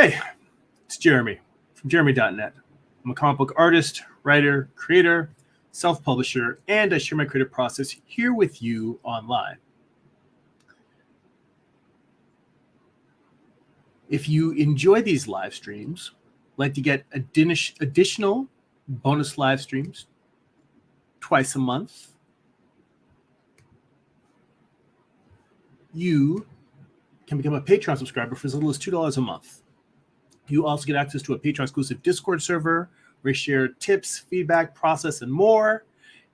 Hey, it's Jeremy from jeremy.net. I'm a comic book artist, writer, creator, self-publisher, and I share my creative process here with you online. If you enjoy these live streams, like to get additional bonus live streams twice a month, you can become a Patreon subscriber for as little as $2 a month. You also get access to a Patreon-exclusive Discord server where we share tips, feedback, process, and more.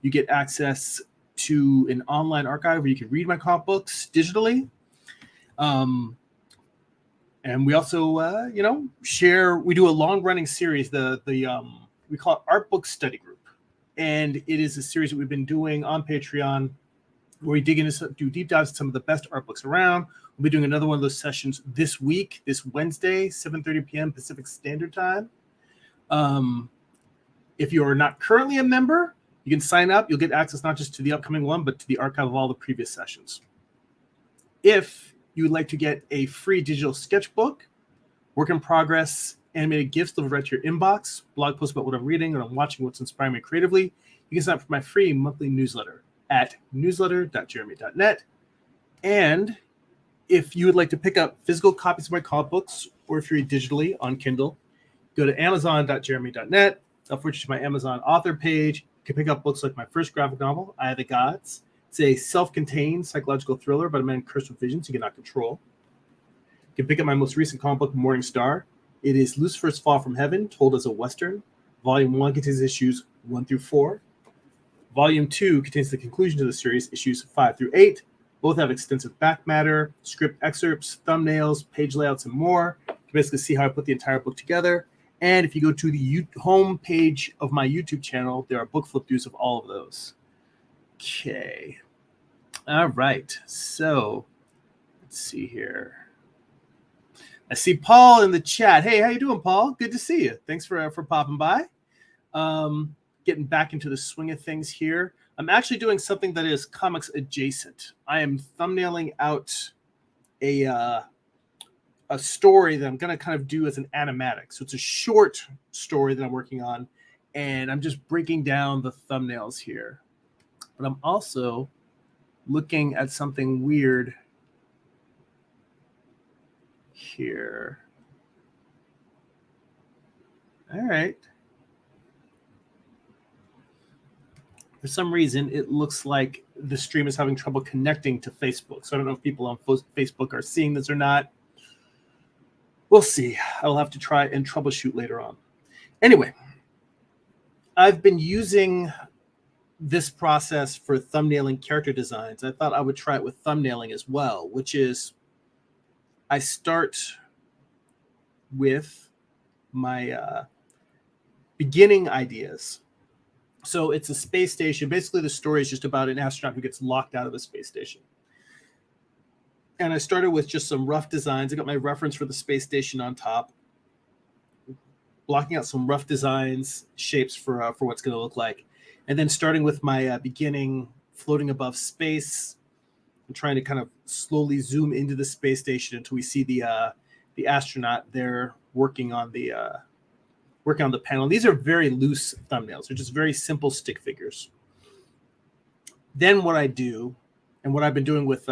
You get access to an online archive where you can read my comic books digitally. And we also, share. We do a long-running series. We call it Art Book Study Group, and it is a series that we've been doing on Patreon, where we do deep dives into some of the best art books around. We'll be doing another one of those sessions this week, this Wednesday, 7:30 p.m. Pacific Standard Time. If you are not currently a member, you can sign up. You'll get access not just to the upcoming one, but to the archive of all the previous sessions. If you would like to get a free digital sketchbook, work in progress, animated GIFs delivered right to your inbox, blog posts about what I'm reading or I'm watching, what's inspiring me creatively, you can sign up for my free monthly newsletter at newsletter.jeremy.net. And if you would like to pick up physical copies of my comic books, or if you read digitally on Kindle, go to amazon.jeremy.net. I'll forward you to my Amazon author page. You can pick up books like my first graphic novel, Eye of the Gods. It's a self-contained psychological thriller about a man cursed with visions he cannot control. You can pick up my most recent comic book, Morning Star. It is Lucifer's Fall from Heaven, told as a Western. Volume 1 contains issues 1 through 4. Volume 2 contains the conclusion to the series, issues 5 through 8. Both have extensive back matter, script excerpts, thumbnails, page layouts, and more. You can basically see how I put the entire book together. And if you go to the home page of my YouTube channel, there are book flip throughs of all of those. Okay. All right. So let's see here. I see Paul in the chat. Hey, how you doing, Paul? Good to see you. Thanks for popping by. Getting back into the swing of things here. I'm actually doing something that is comics adjacent. I am thumbnailing out a story that I'm going to kind of do as an animatic. So it's a short story that I'm working on, and I'm just breaking down the thumbnails here. But I'm also looking at something weird here. All right. For some reason, it looks like the stream is having trouble connecting to Facebook. So I don't know if people on Facebook are seeing this or not. We'll see. I'll have to try and troubleshoot later on. Anyway, I've been using this process for thumbnailing character designs. I thought I would try it with thumbnailing as well, which is I start with my beginning ideas. So it's a space station. Basically, the story is just about an astronaut who gets locked out of a space station. And I started with just some rough designs. I got my reference for the space station on top, blocking out some rough designs, shapes for what's going to look like. And then starting with my beginning, floating above space, and trying to kind of slowly zoom into the space station until we see the astronaut there working on the panel. These are very loose thumbnails. They're just very simple stick figures. Then what I do, and what I've been doing with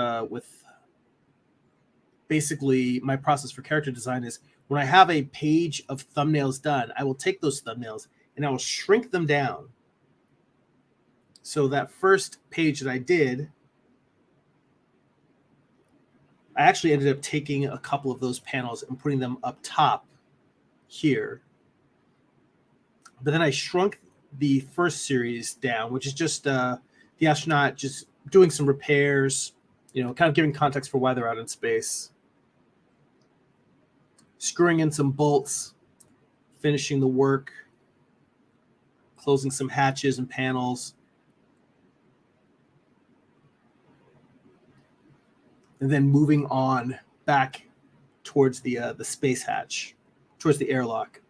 basically my process for character design, is when I have a page of thumbnails done, I will take those thumbnails and I will shrink them down. So that first page that I did, I actually ended up taking a couple of those panels and putting them up top here. But then I shrunk the first series down, which is just the astronaut just doing some repairs, kind of giving context for why they're out in space. Screwing in some bolts, finishing the work, closing some hatches and panels. And then moving on back towards the space hatch, towards the airlock.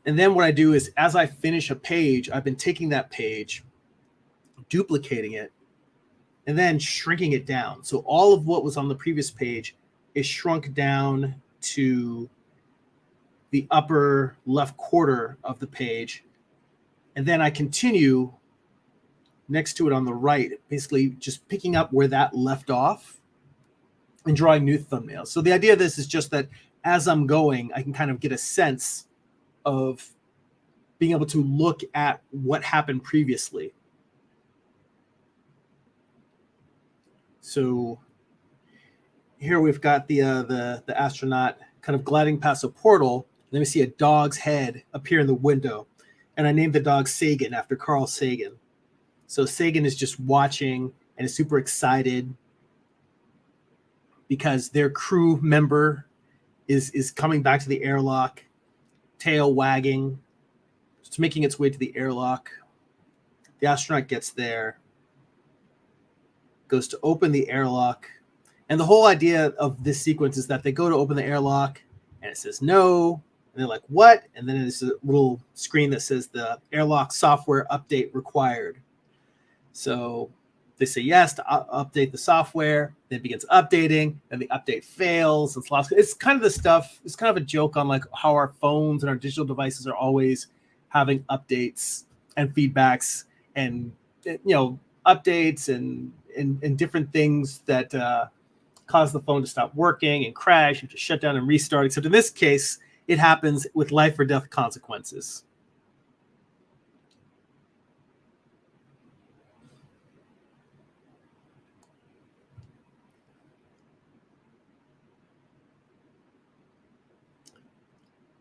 And then what I do is, as I finish a page, I've been taking that page, duplicating it, and then shrinking it down. So all of what was on the previous page is shrunk down to the upper left quarter of the page. And then I continue next to it on the right, basically just picking up where that left off and drawing new thumbnails. So the idea of this is just that as I'm going, I can kind of get a sense of being able to look at what happened previously. So here we've got the astronaut kind of gliding past a portal. Then we see a dog's head appear in the window. And I named the dog Sagan after Carl Sagan. So Sagan is just watching and is super excited because their crew member is coming back to the airlock, tail wagging. It's making its way to the airlock. The astronaut gets there, goes to open the airlock. And the whole idea of this sequence is that they go to open the airlock and it says no. And they're like, what? And then there's a little screen that says the airlock software update required. So they say yes to update the software. Then it begins updating, and the update fails. It's kind of the stuff. It's kind of a joke on like how our phones and our digital devices are always having updates and feedbacks, and updates and different things that cause the phone to stop working and crash. You have to shut down and restart. Except in this case, it happens with life or death consequences.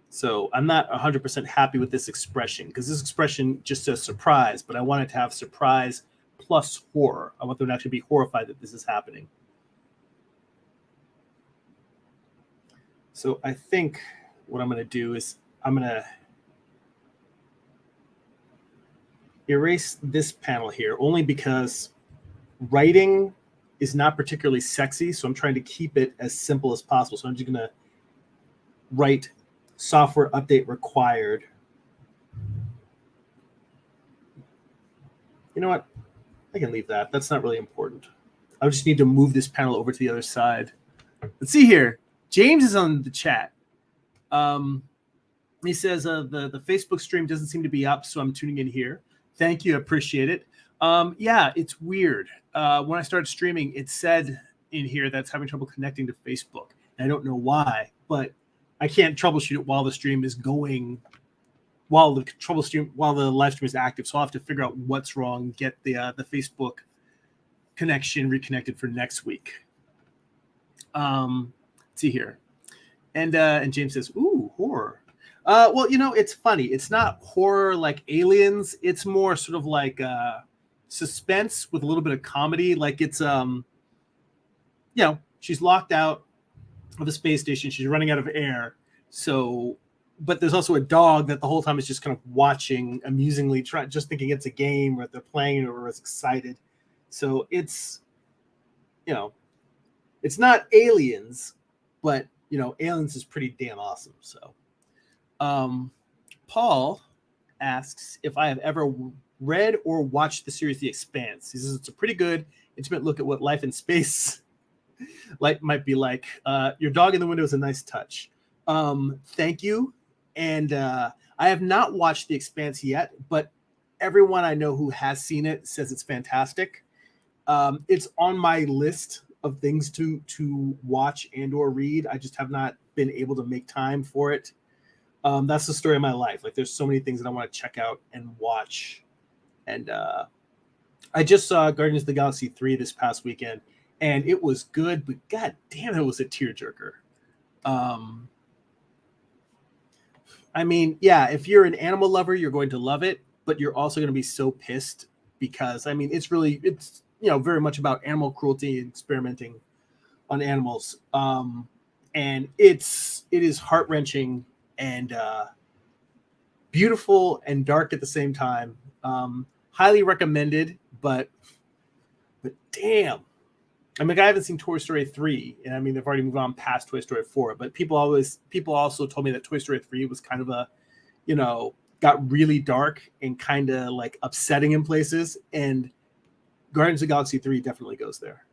So I'm not 100% happy with this expression because this expression just says surprise, but I want it to have surprise plus horror. I want them to actually be horrified that this is happening. So I think what I'm going to do is I'm going to erase this panel here only because writing is not particularly sexy. So I'm trying to keep it as simple as possible. So I'm just going to write software update required. You know what? I can leave that. That's not really important. I just need to move this panel over to the other side. Let's see here. James is on the chat. He says the Facebook stream doesn't seem to be up, so I'm tuning in here. Thank you. I appreciate it. Yeah, it's weird. When I started streaming, it said in here that's having trouble connecting to Facebook. And I don't know why, but I can't troubleshoot it while the stream is going, while the live stream is active. So I'll have to figure out what's wrong, get the Facebook connection reconnected for next week. Let's see here. And James says, ooh, horror. Well, it's funny. It's not horror like Aliens. It's more sort of like suspense with a little bit of comedy. Like it's, she's locked out of the space station. She's running out of air. So, but there's also a dog that the whole time is just kind of watching amusingly, just thinking it's a game or they're playing or is excited. So it's, it's not Aliens, but Aliens is pretty damn awesome. So, Paul asks if I have ever read or watched the series The Expanse. He says it's a pretty good, intimate look at what life in space might be like. Your dog in the window is a nice touch. Thank you. And I have not watched The Expanse yet, but everyone I know who has seen it says it's fantastic. It's on my list of things to watch and or read. I just have not been able to make time for it. That's the story of my life. Like there's so many things that I want to check out and watch. And I just saw Guardians of the Galaxy 3 this past weekend, and it was good, but god damn, it was a tearjerker. I mean, yeah, if you're an animal lover, you're going to love it, but you're also going to be so pissed because, I mean, it's very much about animal cruelty and experimenting on animals. And it is heart-wrenching and beautiful and dark at the same time. Highly recommended, but damn. I mean, I haven't seen Toy Story 3, and I mean, they've already moved on past Toy Story 4, but people also told me that Toy Story 3 was kind of got really dark and kind of like upsetting in places, and Guardians of the Galaxy 3 definitely goes there.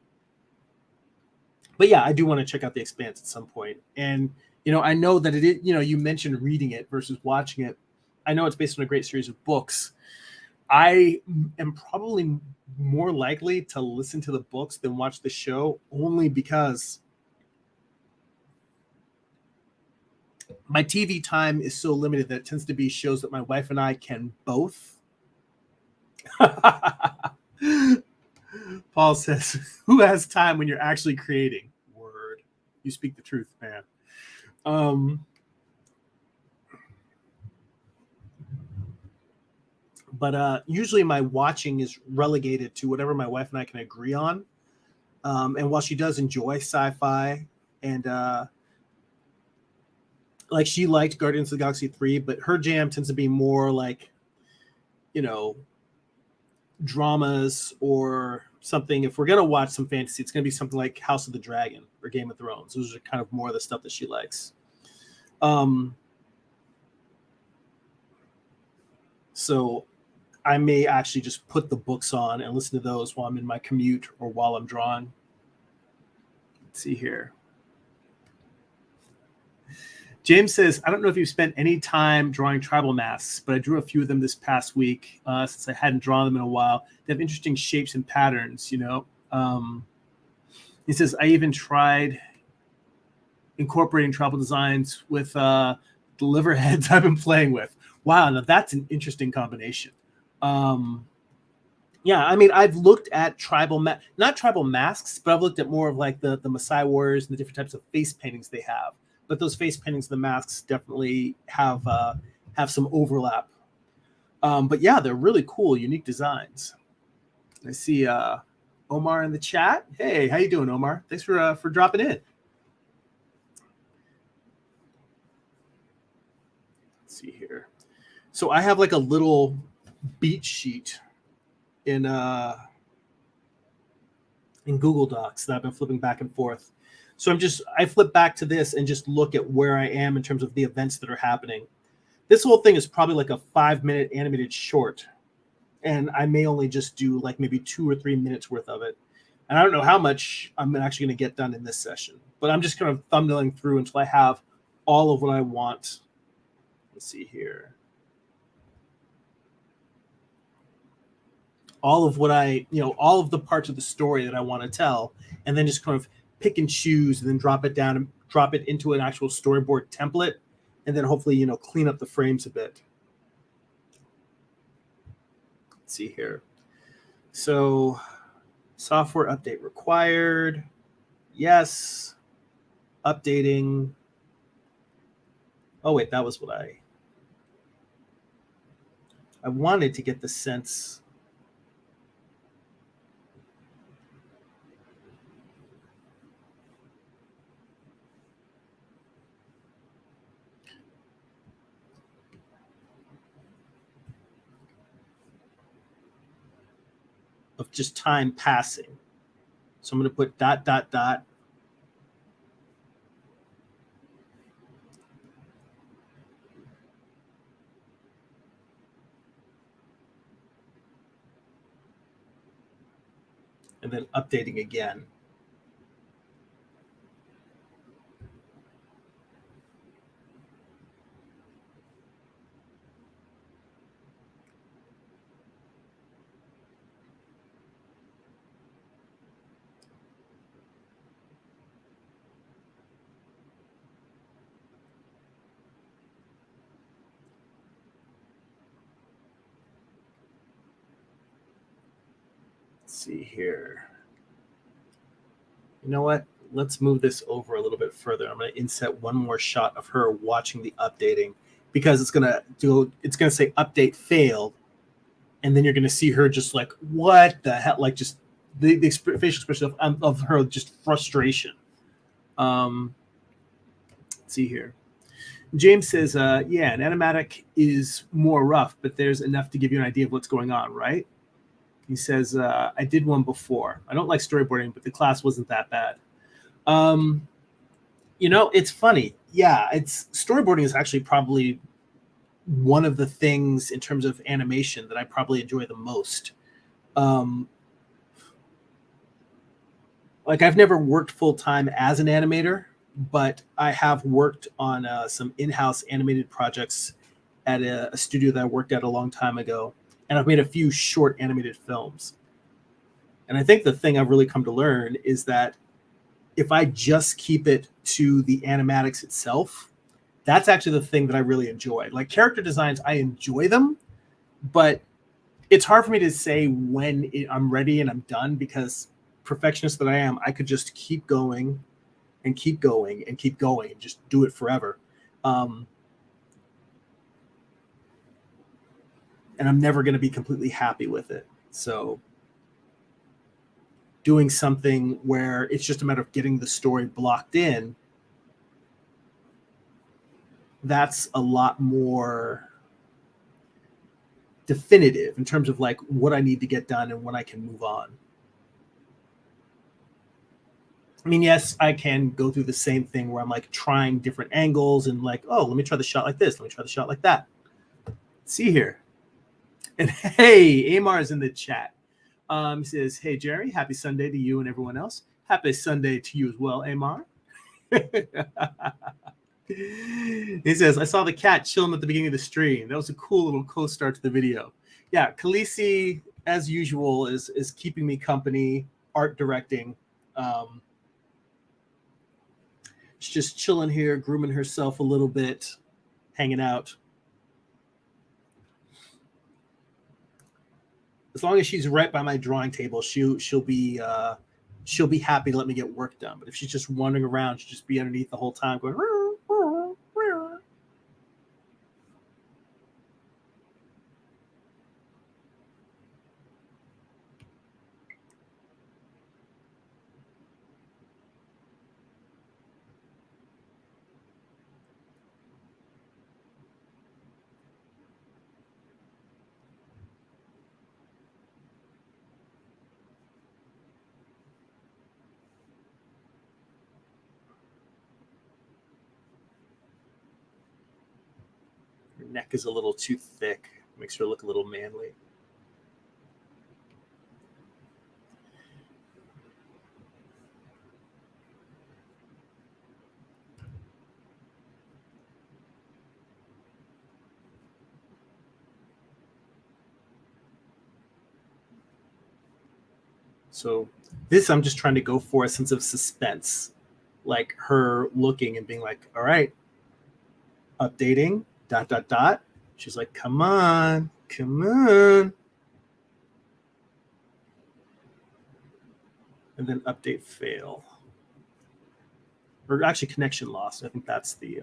But yeah, I do want to check out The Expanse at some point. And I know that it is, you mentioned reading it versus watching it. I know it's based on a great series of books. I am probably more likely to listen to the books than watch the show, only because my TV time is so limited that it tends to be shows that my wife and I can both. Paul says, who has time when you're actually creating? Word. You speak the truth, man. But usually my watching is relegated to whatever my wife and I can agree on. And while she does enjoy sci-fi and like she liked Guardians of the Galaxy 3, but her jam tends to be more like, dramas or something. If we're going to watch some fantasy, it's going to be something like House of the Dragon or Game of Thrones. Those are kind of more of the stuff that she likes. So I may actually just put the books on and listen to those while I'm in my commute or while I'm drawing. Let's see here. James says, I don't know if you've spent any time drawing tribal masks, but I drew a few of them this past week since I hadn't drawn them in a while. They have interesting shapes and patterns, He says, I even tried incorporating tribal designs with the liver heads I've been playing with. Wow, now that's an interesting combination. Yeah, I mean, I've looked at not tribal masks, but I've looked at more of like the Maasai warriors and the different types of face paintings they have. But those face paintings, the masks definitely have some overlap. But yeah, they're really cool, unique designs. I see Omar in the chat. Hey, how you doing, Omar? Thanks for dropping in. Let's see here. So I have like a little beat sheet in Google Docs that I've been flipping back and forth. So I flip back to this and just look at where I am in terms of the events that are happening. This whole thing is probably like a 5-minute animated short, and I may only just do like maybe 2 or 3 minutes worth of it. And I don't know how much I'm actually going to get done in this session, but I'm just kind of thumbnailing through until I have all of what I want. Let's see here. All of what all of the parts of the story that I want to tell, and then just kind of pick and choose and then drop it down and drop it into an actual storyboard template, and then hopefully, clean up the frames a bit. Let's see here. So software update required. Yes. Updating. Oh, wait, that was what I wanted to get the sense. Of just time passing. So I'm going to put ... and then updating again. See here. You know what? Let's move this over a little bit further. I'm going to inset one more shot of her watching the updating, because it's going to say update failed, and then you're going to see her just like, what the hell? Like just the facial expression of her just frustration. Let's see here. James says, yeah, an animatic is more rough, but there's enough to give you an idea of what's going on, right? He says, I did one before. I don't like storyboarding, but the class wasn't that bad. It's funny. Yeah, storyboarding is actually probably one of the things in terms of animation that I probably enjoy the most. Like I've never worked full time as an animator, but I have worked on some in-house animated projects at a studio that I worked at a long time ago, and I've made a few short animated films. And I think the thing I've really come to learn is that if I just keep it to the animatics itself, that's actually the thing that I really enjoy. Like character designs, I enjoy them, but it's hard for me to say when I'm ready and I'm done, because perfectionist that I am, I could just keep going and keep going and keep going and just do it forever. And I'm never going to be completely happy with it. So doing something where it's just a matter of getting the story blocked in, that's a lot more definitive in terms of like what I need to get done and when I can move on. I mean, yes, I can go through the same thing where I'm like trying different angles and like, oh, let me try the shot like this. Let me try the shot like that. Let's see here. And hey, Amar is in the chat. He says, hey, Jerry, happy Sunday to you and everyone else. Happy Sunday to you as well, Amar. He says, I saw the cat chilling at the beginning of the stream. That was a cool little co-start to the video. Yeah, Khaleesi, as usual, is keeping me company, art directing. She's just chilling here, grooming herself a little bit, hanging out. As long as she's right by my drawing table, she'll be happy to let me get work done. But if she's just wandering around, she'll just be underneath the whole time going. Her neck is a little too thick. Makes her look a little manly. So this, I'm just trying to go for a sense of suspense, like her looking and being like, all right, updating, ... She's like, come on. And then update fail. Or actually connection lost. I think that's the...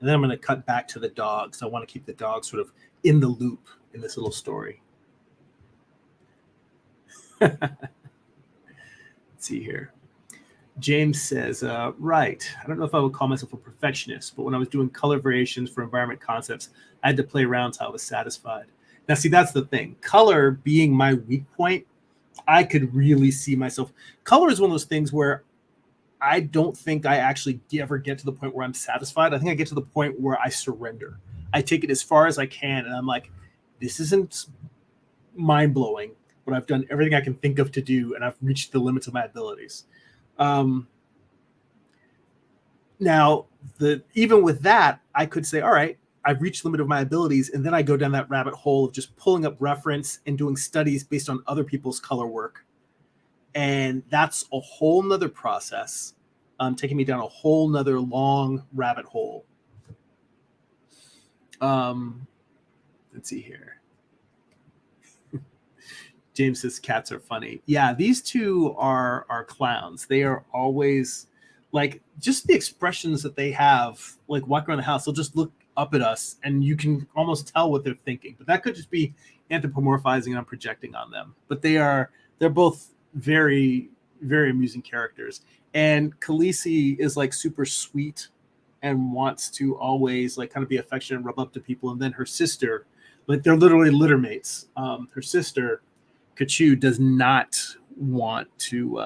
And then I'm going to cut back to the dogs. I want to keep the dogs sort of in the loop in this little story. Let's see here. James says, right. I don't know if I would call myself a perfectionist, but when I was doing color variations for environment concepts, I had to play around until I was satisfied. Now, see, that's the thing. Color being my weak point, I could really see myself. Color is one of those things where I don't think I actually ever get to the point where I'm satisfied. I think I get to the point where I surrender. I take it as far as I can, and I'm like, this isn't mind-blowing, but I've done everything I can think of to do, and I've reached the limits of my abilities. Now, even with that, I could say, all right, I've reached the limit of my abilities, and then I go down that rabbit hole of just pulling up reference and doing studies based on other people's color work. And that's a whole nother process, taking me down a whole nother long rabbit hole. Let's see here. James says cats are funny. Yeah, these two are clowns. They are always like, just the expressions that they have, like walking around the house, they'll just look up at us and you can almost tell what they're thinking. But that could just be anthropomorphizing and I'm projecting on them. But they're both very, very amusing characters. And Khaleesi is like super sweet and wants to always like kind of be affectionate and rub up to people. And then her sister, like they're literally litter mates. Her sister, Kachu, does not want to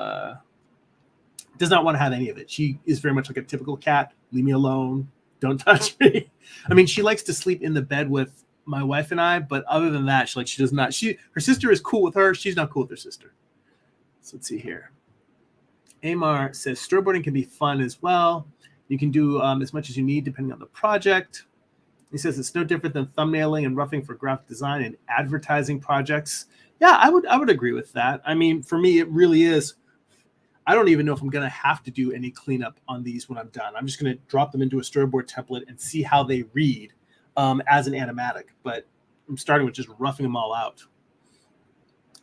have any of it. She is very much like a typical cat. Leave me alone. Don't touch me. I mean, she likes to sleep in the bed with my wife and I, but other than that, she does not. Her sister is cool with her. She's not cool with her sister. So let's see here. Amar says storyboarding can be fun as well. You can do as much as you need depending on the project. He says it's no different than thumbnailing and roughing for graphic design and advertising projects. Yeah, I would agree with that. I mean, for me, it really is. I don't even know if I'm going to have to do any cleanup on these when I'm done. I'm just going to drop them into a storyboard template and see how they read as an animatic. But I'm starting with just roughing them all out.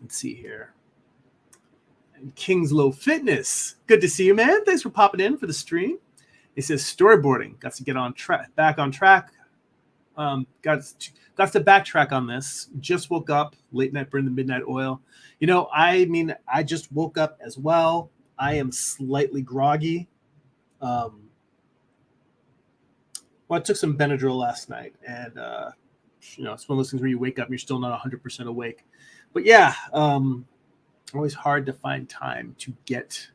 Let's see here. And Kingslow Fitness. Good to see you, man. Thanks for popping in for the stream. He says storyboarding. Got to get on track, back on track. Got to backtrack on this. Just woke up, late night burn the midnight oil. You know, I mean, I just woke up as well. I am slightly groggy. Well, I took some Benadryl last night, and you know, it's one of those things where you wake up and you're still not 100% awake. But yeah, always hard to find time to get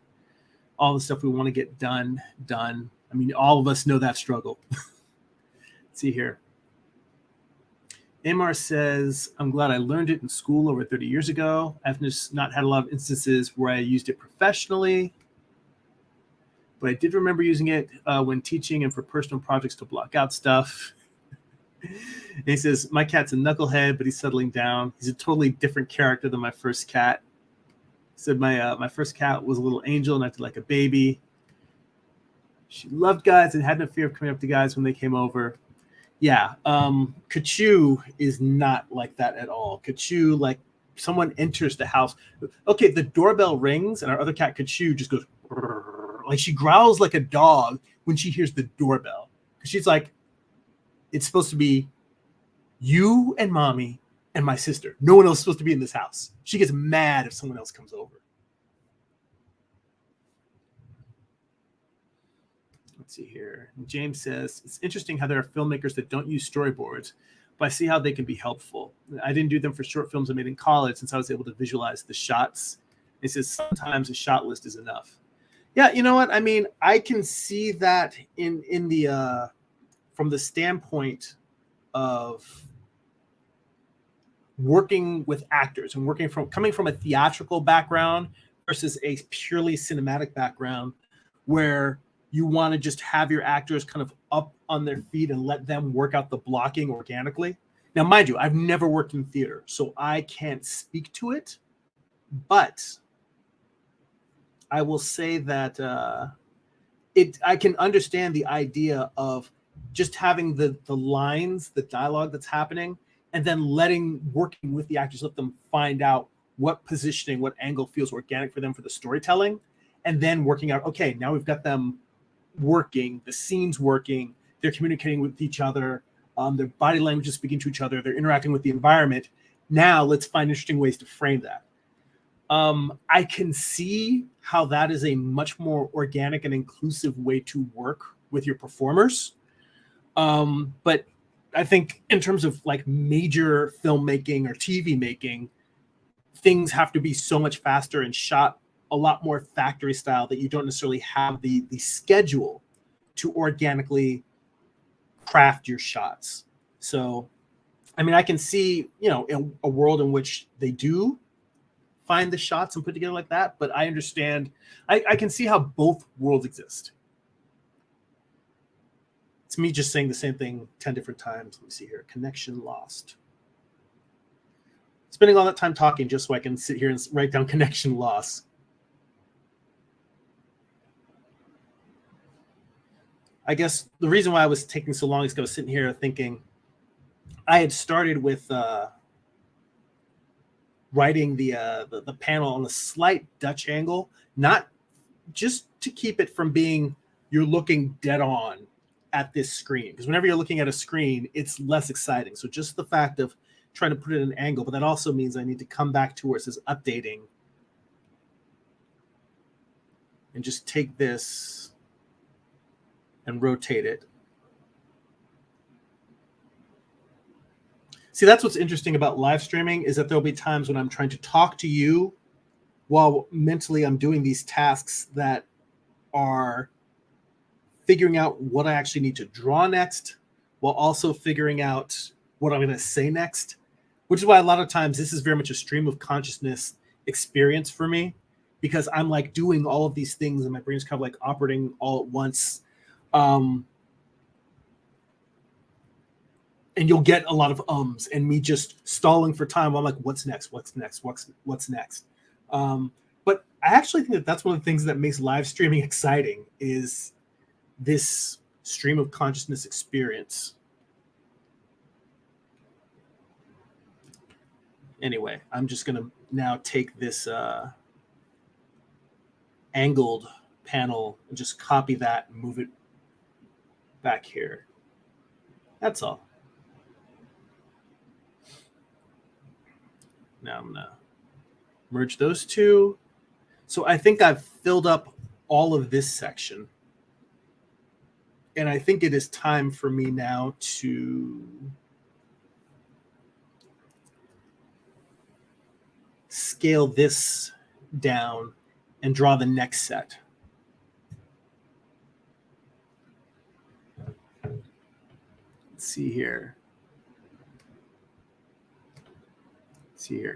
all the stuff we want to get done. I mean, all of us know that struggle. Let's see here. Amar says, I'm glad I learned it in school over 30 years ago. I've just not had a lot of instances where I used it professionally, but I did remember using it when teaching and for personal projects to block out stuff. And he says, my cat's a knucklehead, but he's settling down. He's a totally different character than my first cat. He said, my first cat was a little angel and acted like a baby. She loved guys and had no fear of coming up to guys when they came over. Yeah, Kachu is not like that at all. Kachu, like, someone enters the house. Okay, the doorbell rings, and our other cat, Kachu, just goes, like, she growls like a dog when she hears the doorbell. Because she's like, it's supposed to be you and mommy and my sister. No one else is supposed to be in this house. She gets mad if someone else comes over. Let's see here. James says, it's interesting how there are filmmakers that don't use storyboards, but I see how they can be helpful. I didn't do them for short films I made in college since I was able to visualize the shots. He says, sometimes a shot list is enough. Yeah, you know what? I mean, I can see that in the from the standpoint of working with actors and coming from a theatrical background versus a purely cinematic background where you want to just have your actors kind of up on their feet and let them work out the blocking organically. Now, mind you, I've never worked in theater, so I can't speak to it. But I will say that I can understand the idea of just having the lines, the dialogue that's happening, and then working with the actors, let them find out what positioning, what angle feels organic for them for the storytelling, and then working out, okay, now we've got them working, the scene's working, they're communicating with each other, their body language is speaking to each other, they're interacting with the environment. Now let's find interesting ways to frame that. I can see how that is a much more organic and inclusive way to work with your performers. But I think in terms of like major filmmaking or TV making, things have to be so much faster and shot a lot more factory style that you don't necessarily have the schedule to organically craft your shots. So, I mean, I can see, you know, a world in which they do find the shots and put together like that, but I understand, I can see how both worlds exist. It's me just saying the same thing 10 different times. Let me see here. Connection lost. Spending all that time talking just so I can sit here and write down connection loss. I guess the reason why I was taking so long is because I was sitting here thinking I had started with writing the panel on a slight Dutch angle, not just to keep it from being you're looking dead on at this screen. Because whenever you're looking at a screen, it's less exciting. So just the fact of trying to put it at an angle, but that also means I need to come back to where it says updating and just take this and rotate it. See, that's what's interesting about live streaming is that there'll be times when I'm trying to talk to you while mentally I'm doing these tasks that are figuring out what I actually need to draw next, while also figuring out what I'm going to say next, which is why a lot of times this is very much a stream of consciousness experience for me, because I'm like doing all of these things and my brain's kind of like operating all at once. And you'll get a lot of ums and me just stalling for time. I'm like, what's next? What's next? What's next? But I actually think that that's one of the things that makes live streaming exciting, is this stream of consciousness experience. Anyway, I'm just going to now take this angled panel and just copy that and move it back here. That's all. Now I'm going to merge those two. So I think I've filled up all of this section. And I think it is time for me now to scale this down and draw the next set. Let's see here.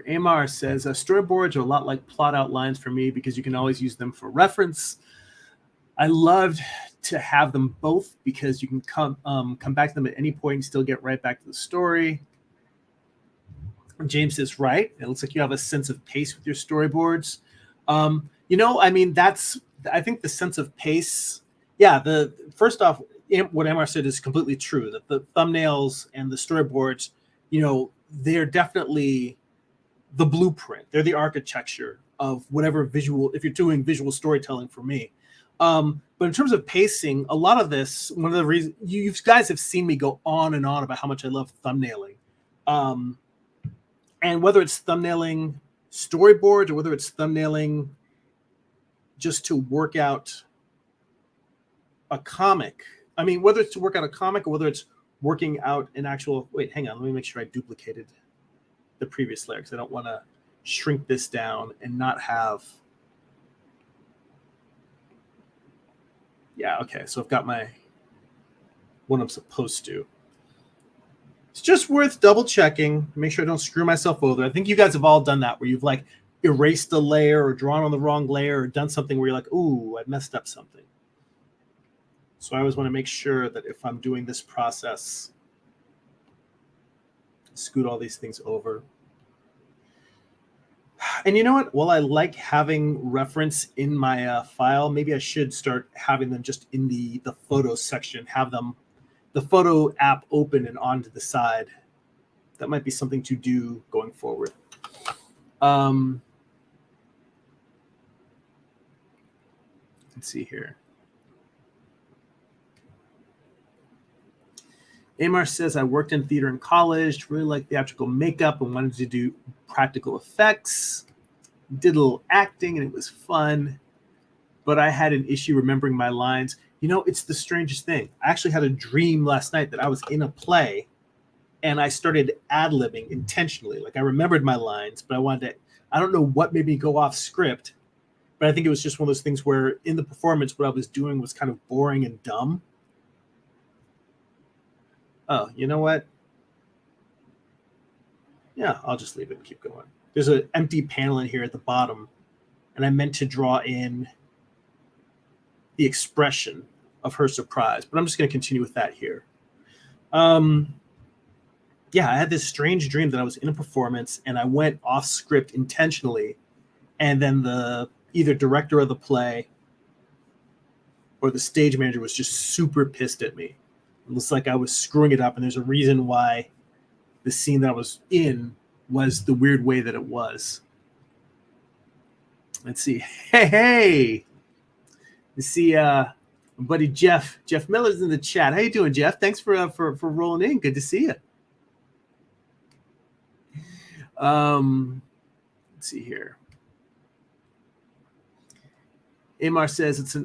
Amar says, storyboards are a lot like plot outlines for me because you can always use them for reference. I loved to have them both because you can come back to them at any point and still get right back to the story. And James is right. It looks like you have a sense of pace with your storyboards. I think the sense of pace. Yeah, first off, what Amar said is completely true. That the thumbnails and the storyboards, they're definitely the blueprint. They're the architecture of whatever visual, if you're doing visual storytelling for me. But in terms of pacing, a lot of this, one of the reasons you guys have seen me go on and on about how much I love thumbnailing. And whether it's thumbnailing storyboards or whether it's thumbnailing just to work out a comic. I mean, whether it's to work out a comic or whether it's working out an actual, wait, hang on, let me make sure I duplicated the previous layer because I don't want to shrink this down and not have. Yeah, okay, so I've got my what I'm supposed to. It's just worth double checking, make sure I don't screw myself over. I think you guys have all done that where you've like erased a layer or drawn on the wrong layer or done something where you're like, ooh, I messed up something. So I always want to make sure that if I'm doing this process, scoot all these things over. And you know what? While I like having reference in my file, maybe I should start having them just in the photo section, have them, the photo app open and on to the side. That might be something to do going forward. Let's see here. Amar says, I worked in theater in college, really liked theatrical makeup and wanted to do practical effects. Did a little acting and it was fun, but I had an issue remembering my lines. It's the strangest thing. I actually had a dream last night that I was in a play and I started ad-libbing intentionally. Like I remembered my lines, but I don't know what made me go off script, but I think it was just one of those things where in the performance, what I was doing was kind of boring and dumb. Oh, you know what? Yeah, I'll just leave it and keep going. There's an empty panel in here at the bottom, and I meant to draw in the expression of her surprise, but I'm just going to continue with that here. Yeah, I had this strange dream that I was in a performance, and I went off script intentionally, and then the either director of the play or the stage manager was just super pissed at me. It looks like I was screwing it up, and there's a reason why the scene that I was in was the weird way that it was. Let's see. Hey! You see, my buddy Jeff Miller's in the chat. How you doing, Jeff? Thanks for rolling in. Good to see you. Let's see here. Amar says it's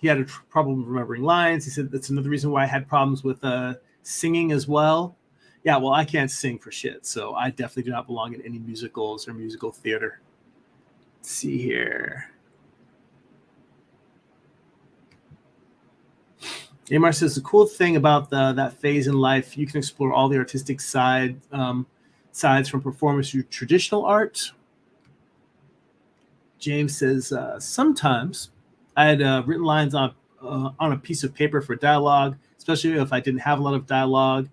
he had a problem remembering lines. He said that's another reason why I had problems with singing as well. Yeah, well, I can't sing for shit, so I definitely do not belong in any musicals or musical theater. Let's see here. Amar says the cool thing about that phase in life, you can explore all the artistic sides from performance to traditional art. James says sometimes I had written lines on a piece of paper for dialogue, especially if I didn't have a lot of dialogue.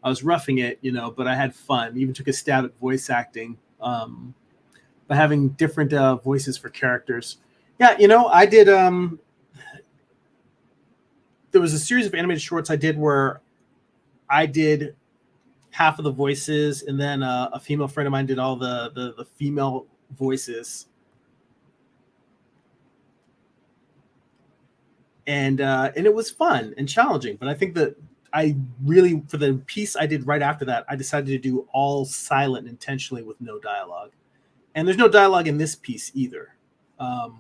I was roughing it, but I had fun. Even took a stab at voice acting by having different voices for characters. Yeah, I did. There was a series of animated shorts I did where I did half of the voices, and then a female friend of mine did all the female voices. And it was fun and challenging. But I think that I really, for the piece I did right after that, I decided to do all silent intentionally with no dialogue. And there's no dialogue in this piece either. Well,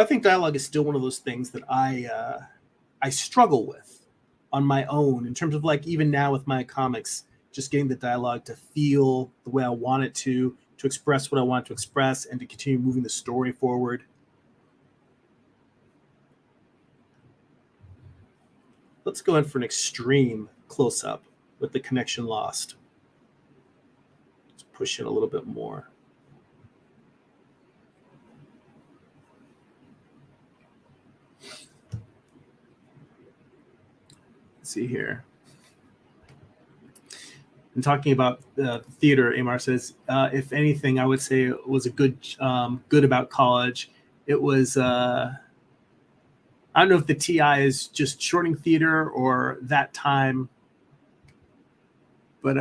I think dialogue is still one of those things that I struggle with on my own in terms of, like, even now with my comics, just getting the dialogue to feel the way I want it to express what I want to express, and to continue moving the story forward. Let's go in for an extreme close-up with the connection lost. Let's push it a little bit more. Let's see here. And talking about theater, Amar says, if anything, I would say it was a good about college. It was, I don't know if the TI is just shortening theater or that time, but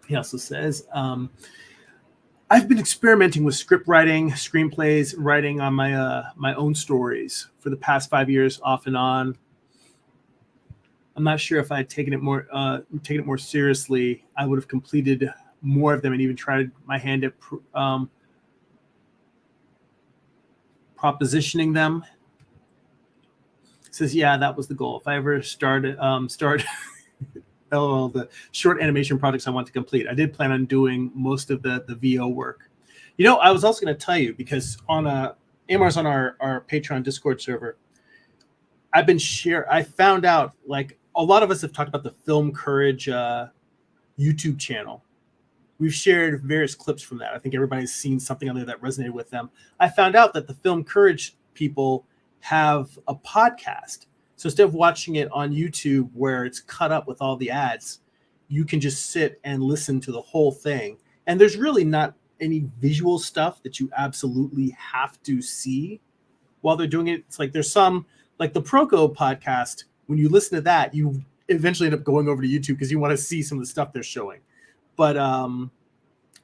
he also says, I've been experimenting with script writing, screenplays, writing on my own stories for the past 5 years, off and on. I'm not sure if I had taken it more seriously, I would have completed more of them and even tried my hand at propositioning them. Says, yeah, that was the goal. If I ever start the short animation projects I want to complete, I did plan on doing most of the VO work. I was also going to tell you, because Amar's on our Patreon Discord server. I found out, like, a lot of us have talked about the Film Courage YouTube channel. We've shared various clips from that. I think everybody's seen something on there that resonated with them. I found out that the Film Courage people have a podcast. So instead of watching it on YouTube where it's cut up with all the ads, you can just sit and listen to the whole thing. And there's really not any visual stuff that you absolutely have to see while they're doing it. It's like there's some, like the Proco podcast, when you listen to that, you eventually end up going over to YouTube because you want to see some of the stuff they're showing. But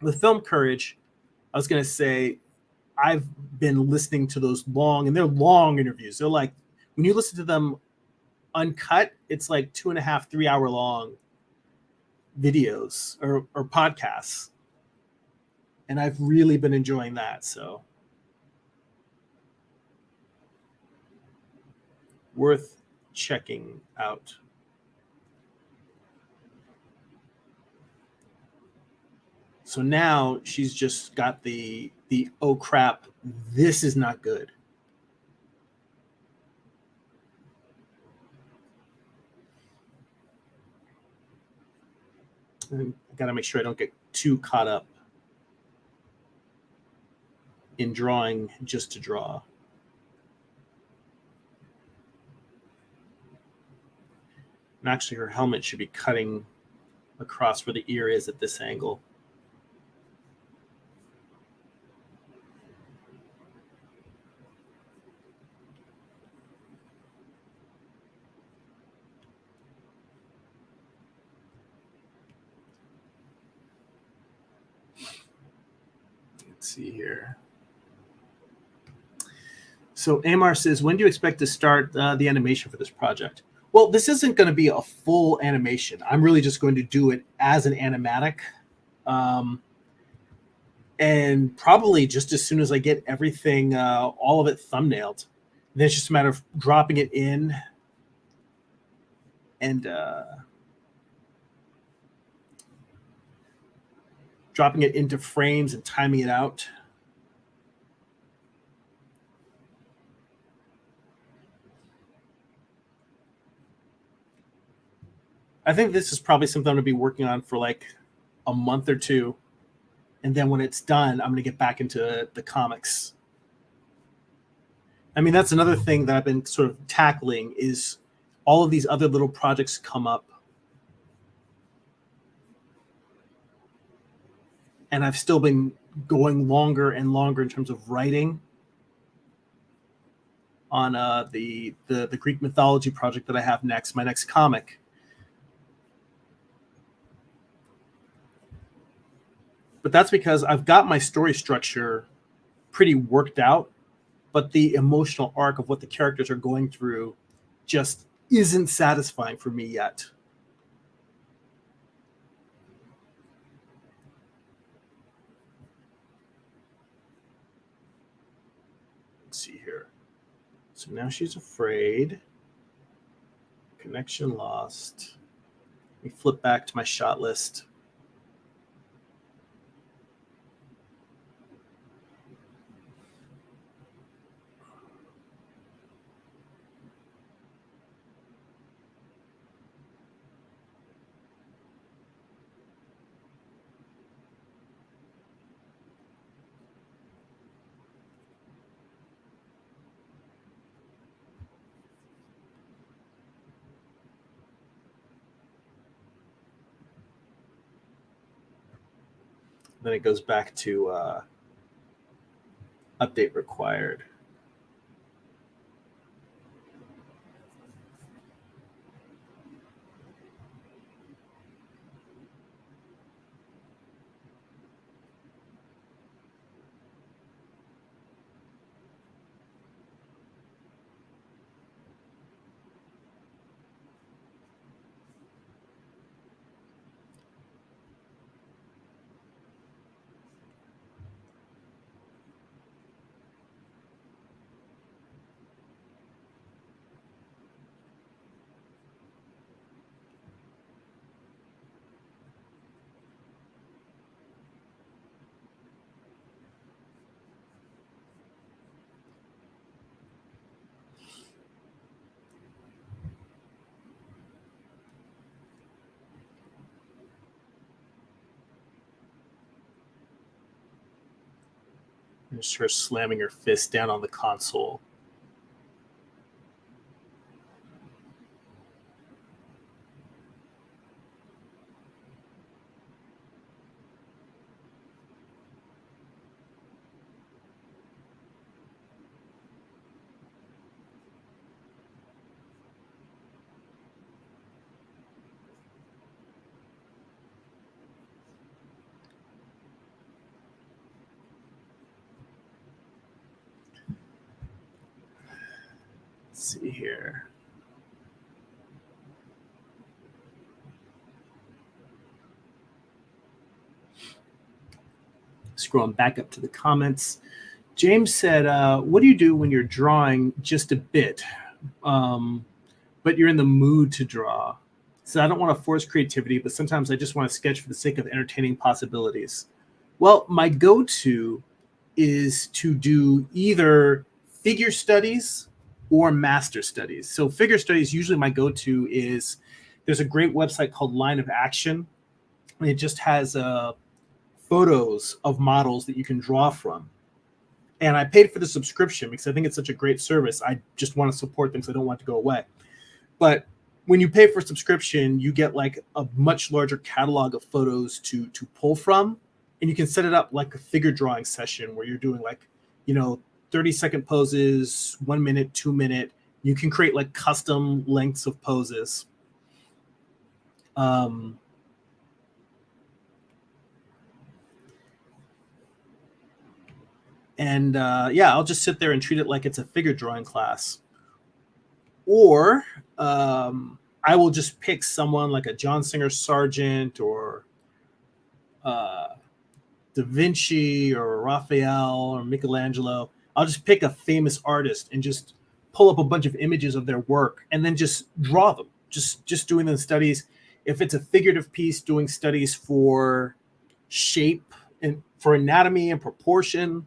with Film Courage, I was going to say, I've been listening to those they're long interviews. They're like, when you listen to them uncut, it's like 2.5, 3 hour long videos or podcasts. And I've really been enjoying that. So worth checking out. So now she's just got the oh crap, this is not good. I got to make sure I don't get too caught up in drawing just to draw. And actually, her helmet should be cutting across where the ear is at this angle. Let's see here. So Amar says, when do you expect to start the animation for this project? Well, this isn't going to be a full animation. I'm really just going to do it as an animatic. And probably just as soon as I get everything, all of it thumbnailed. Then it's just a matter of dropping it in and dropping it into frames and timing it out. I think this is probably something I'm going to be working on for like a month or two. And then when it's done, I'm going to get back into the comics. I mean, that's another thing that I've been sort of tackling is all of these other little projects come up. And I've still been going longer and longer in terms of writing on the Greek mythology project that I have next, my next comic. But that's because I've got my story structure pretty worked out, but the emotional arc of what the characters are going through just isn't satisfying for me yet. Let's see here. So now she's afraid. Connection lost. Let me flip back to my shot list. Then it goes back to update required. And just her slamming her fist down on the console. Let's see here. Scrolling back up to the comments. James said, what do you do when you're drawing just a bit, but you're in the mood to draw? So I don't want to force creativity, but sometimes I just want to sketch for the sake of entertaining possibilities. Well, my go-to is to do either figure studies or master studies. So figure studies, usually my go-to is, there's a great website called Line of Action, and it just has photos of models that you can draw from. And I paid for the subscription because I think it's such a great service. I just want to support them because I don't want it to go away. But when you pay for a subscription, you get like a much larger catalog of photos to pull from. And you can set it up like a figure drawing session where you're doing like, 30-second poses, 1 minute, 2 minute. You can create like custom lengths of poses. I'll just sit there and treat it like it's a figure drawing class. Or I will just pick someone like a John Singer Sargent or Da Vinci or Raphael or Michelangelo. I'll just pick a famous artist and just pull up a bunch of images of their work and then just draw them. Just doing the studies. If it's a figurative piece, doing studies for shape and for anatomy and proportion.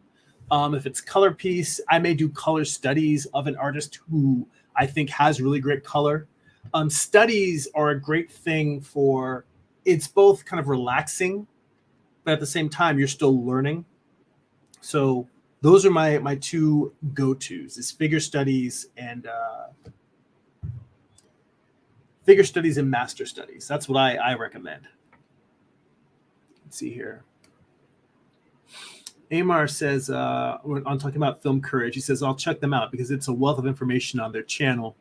If it's color piece, I may do color studies of an artist who I think has really great color. Studies are a great thing for, it's both kind of relaxing, but at the same time, you're still learning. So those are my two go-tos, is figure studies and master studies. That's what I recommend. Let's see here. Amar says, on talking about Film Courage, he says, I'll check them out because it's a wealth of information on their channel.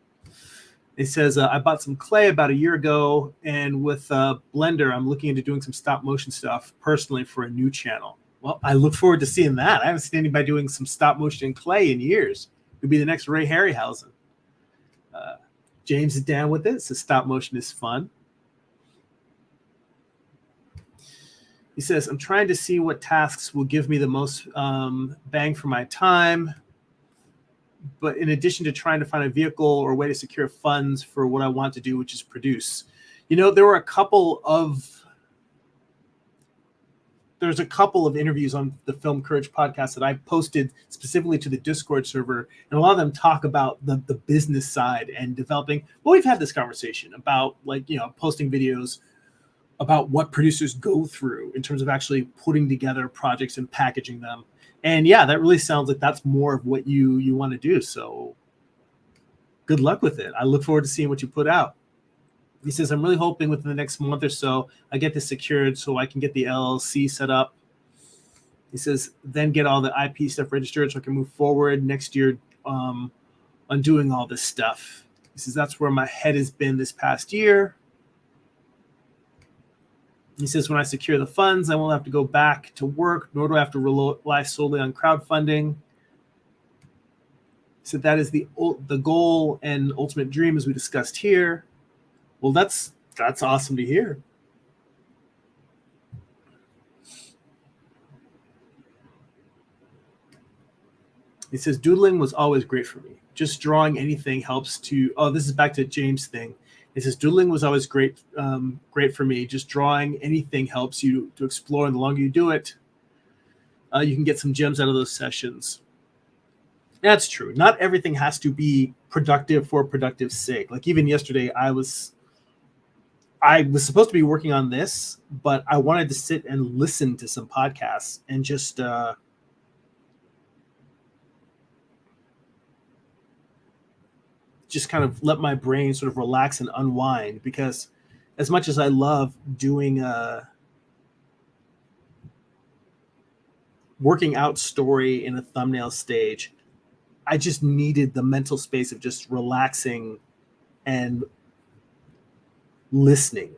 He says, I bought some clay about a year ago, and with Blender, I'm looking into doing some stop motion stuff personally for a new channel. Well, I look forward to seeing that. I haven't seen anybody doing some stop motion in clay in years. It'd be the next Ray Harryhausen. James is down with it, so stop motion is fun. He says, I'm trying to see what tasks will give me the most bang for my time. But in addition to trying to find a vehicle or way to secure funds for what I want to do, which is produce. There were a couple of interviews on the Film Courage podcast that I posted specifically to the Discord server, and a lot of them talk about the business side and developing. Well, we've had this conversation about posting videos about what producers go through in terms of actually putting together projects and packaging them. And yeah, that really sounds like that's more of what you want to do. So good luck with it. I look forward to seeing what you put out. He says, I'm really hoping within the next month or so, I get this secured so I can get the LLC set up. He says, then get all the IP stuff registered so I can move forward next year on doing all this stuff. He says, that's where my head has been this past year. He says, when I secure the funds, I won't have to go back to work, nor do I have to rely solely on crowdfunding. He said, that is the goal and ultimate dream, as we discussed here. Well, that's awesome to hear. He says, doodling was always great for me. Just drawing anything helps to, this is back to James' thing. He says, doodling was always great for me. Just drawing anything helps you to explore, and the longer you do it, you can get some gems out of those sessions. That's true. Not everything has to be productive for productive's sake. Like even yesterday, I was supposed to be working on this, but I wanted to sit and listen to some podcasts and just kind of let my brain sort of relax and unwind, because as much as I love doing working out story in a thumbnail stage, I just needed the mental space of just relaxing and listening.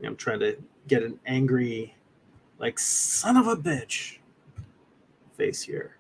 I'm trying to get an angry, like, son of a bitch face here.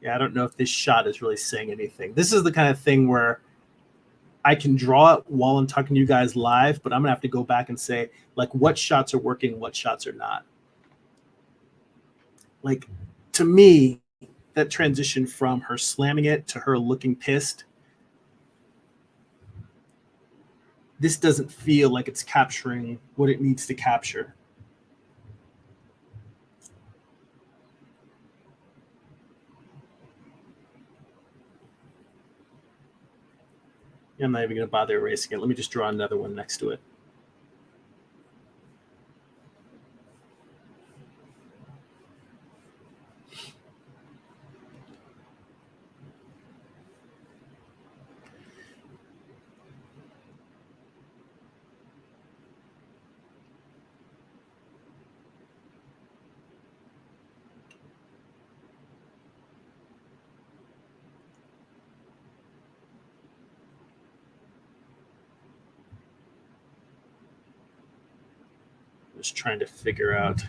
Yeah, I don't know if this shot is really saying anything. This is the kind of thing where I can draw it while I'm talking to you guys live, but I'm going to have to go back and say, like, what shots are working, what shots are not. Like, to me, that transition from her slamming it to her looking pissed, this doesn't feel like it's capturing what it needs to capture. I'm not even going to bother erasing it. Let me just draw another one next to it. Just trying to figure out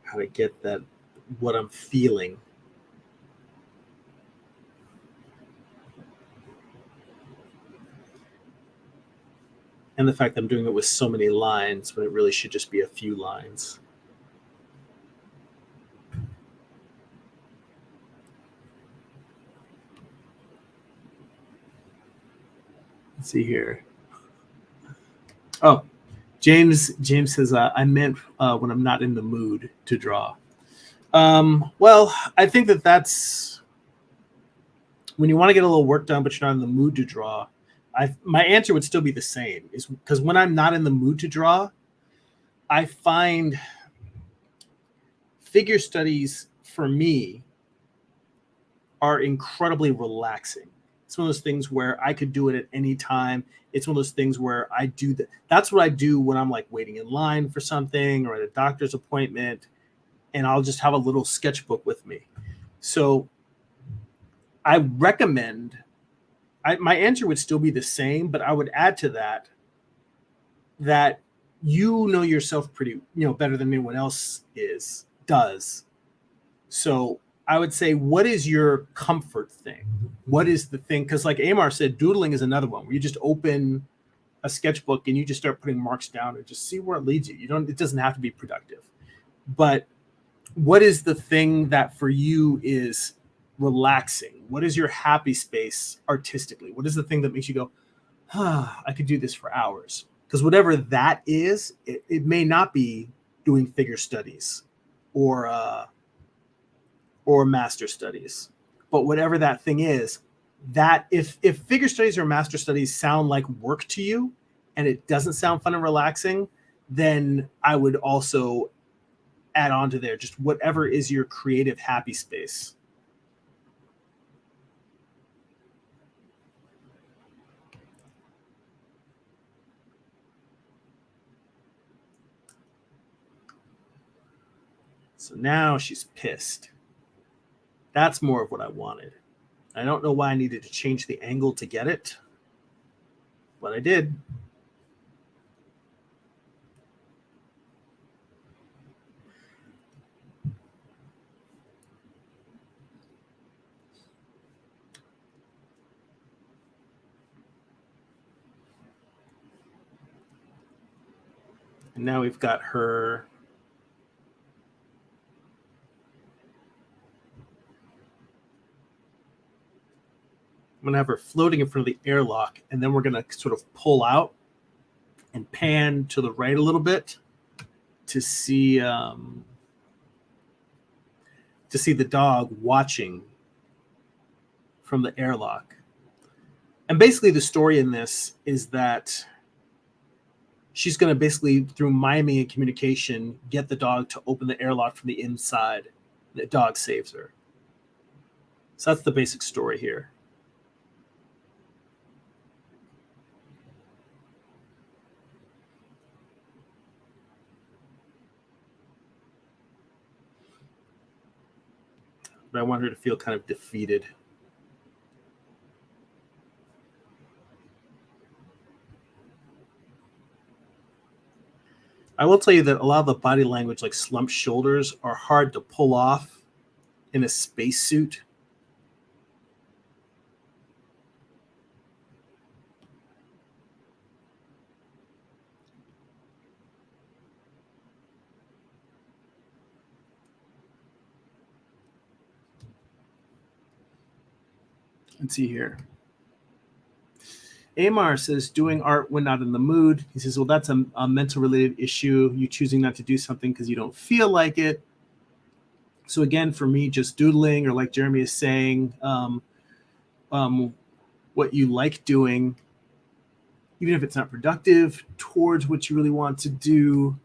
how to get that, what I'm feeling. And the fact that I'm doing it with so many lines when it really should just be a few lines. Let's see here. Oh, James says, I meant when I'm not in the mood to draw. Well, I think that's when you want to get a little work done, but you're not in the mood to draw. My answer would still be the same, is because when I'm not in the mood to draw, I find figure studies for me are incredibly relaxing. It's one of those things where I could do it at any time. It's one of those things where I do that. That's what I do when I'm like waiting in line for something or at a doctor's appointment, and I'll just have a little sketchbook with me. So I recommend, my answer would still be the same, but I would add to that you know yourself pretty, better than anyone else does. So I would say, what is your comfort thing? What is the thing? Because like Amar said, doodling is another one where you just open a sketchbook and you just start putting marks down and just see where it leads you. It doesn't have to be productive. But what is the thing that for you is relaxing? What is your happy space artistically? What is the thing that makes you go, I could do this for hours? Because whatever that is, it may not be doing figure studies or master studies, but whatever that thing is, that if figure studies or master studies sound like work to you and it doesn't sound fun and relaxing, then I would also add on to there just whatever is your creative happy space. So now she's pissed. That's more of what I wanted. I don't know why I needed to change the angle to get it, but I did. And now we've got her. I'm going to have her floating in front of the airlock, and then we're going to sort of pull out and pan to the right a little bit to see the dog watching from the airlock. And basically the story in this is that she's going to basically, through miming and communication, get the dog to open the airlock from the inside. The dog saves her. So that's the basic story here. But I want her to feel kind of defeated. I will tell you that a lot of the body language, like slumped shoulders, are hard to pull off in a spacesuit. Let's see here. Amar says, doing art when not in the mood. He says, well, that's a mental related issue. You choosing not to do something because you don't feel like it. So again, for me, just doodling, or like Jeremy is saying, what you like doing, even if it's not productive, towards what you really want to do,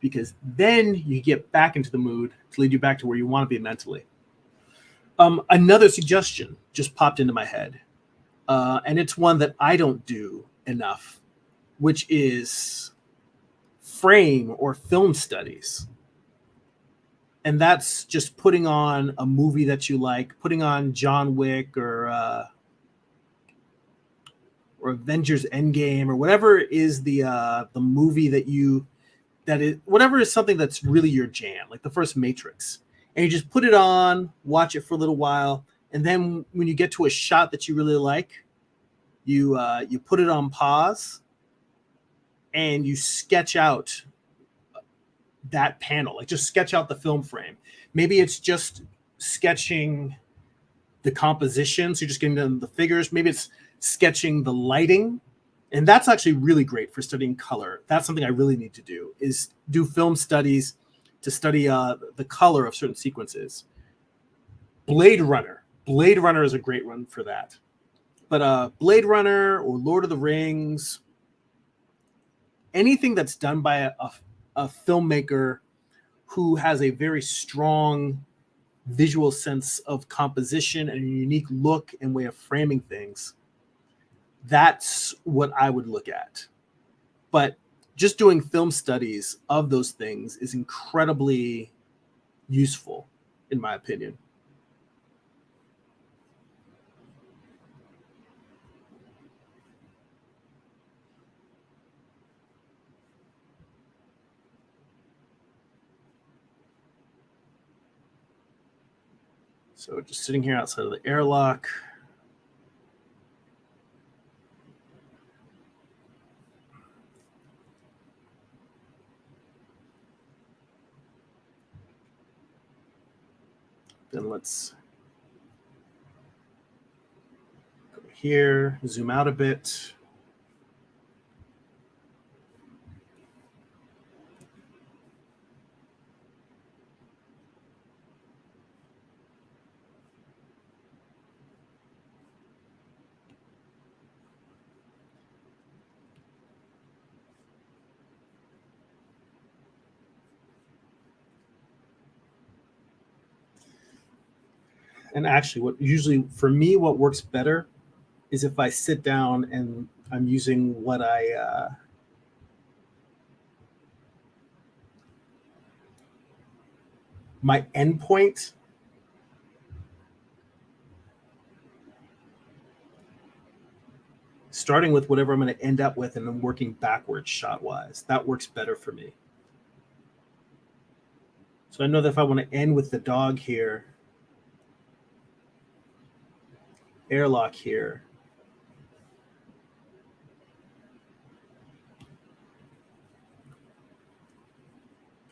because then you get back into the mood to lead you back to where you want to be mentally. Another suggestion just popped into my head, and it's one that I don't do enough, which is frame or film studies. And that's just putting on a movie that you like, putting on John Wick or Avengers Endgame or whatever is the movie whatever is something that's really your jam, like the first Matrix. And you just put it on, watch it for a little while, and then when you get to a shot that you really like, you put it on pause and you sketch out that panel, like just sketch out the film frame. Maybe it's just sketching the composition, so you're just getting the figures. Maybe it's sketching the lighting, and that's actually really great for studying color. That's something I really need to do, is do film studies to study the color of certain sequences. Blade Runner is a great one for that. But Blade Runner or Lord of the Rings, anything that's done by a filmmaker who has a very strong visual sense of composition and a unique look and way of framing things, that's what I would look at. But just doing film studies of those things is incredibly useful, in my opinion. So just sitting here outside of the airlock. Then let's go here, zoom out a bit. And actually, what works better is if I sit down and I'm using my endpoint. Starting with whatever I'm going to end up with and then working backwards shot wise. That works better for me. So I know that if I want to end with the dog here, airlock here,